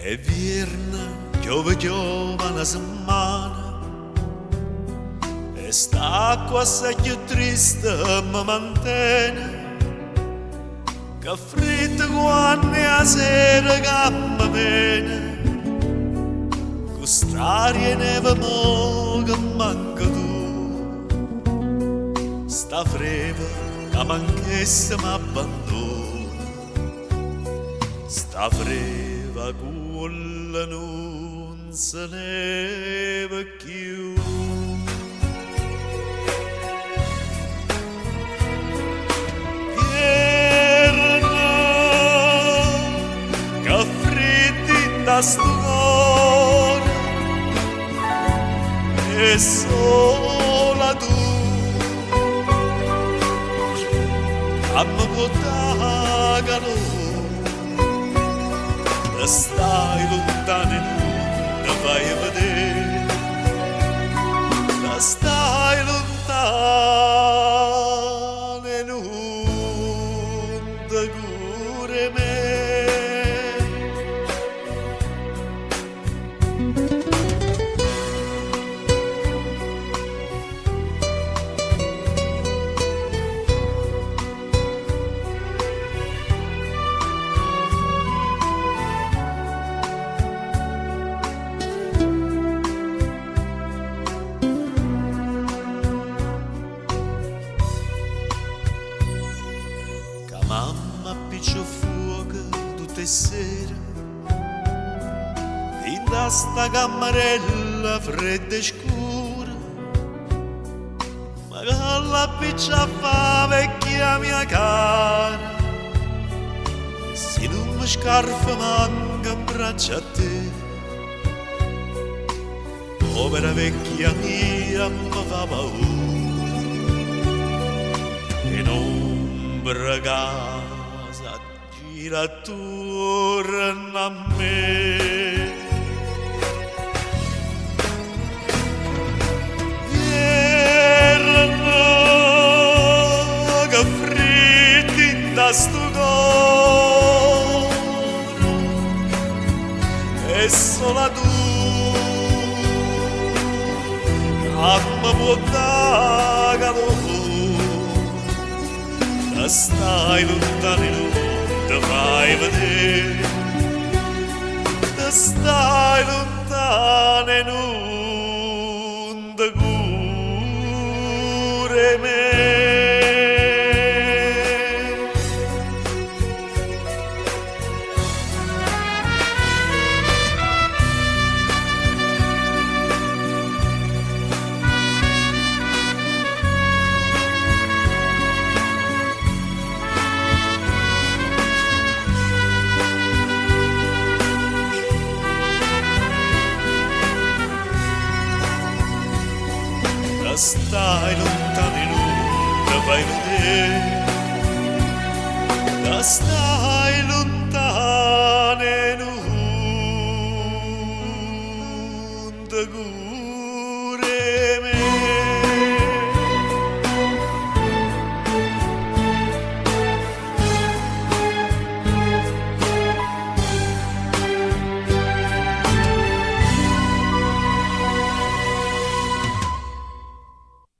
E vierna, giova una setmana e st'acqua assai più triste mi mantiene che freddo quando è la sera che mi viene quest'aria neve mo che manca tu sta freva che manchessa m'abbandona sta freva quella non se ne va più. Da sto cuore e sola tu a me portare calore te stai lontano e non te fai vedere te stai lontano e non te cure me. Mamma appiccia fuoco tutte le sere in sta camarella fredda e scura ma che la piccia fa vecchia mia cara se non mi scarfa manca in braccia a te povera vecchia mia mi fa paura e l'ombra casa gira attorno a me. Vierno che freddo in da sto cuore e sola tu a me può dare calore te stai lontano e non te fai vedere te stai lontano e non te cure me. Stai lontano e non te fai vedere te stai lontano e non te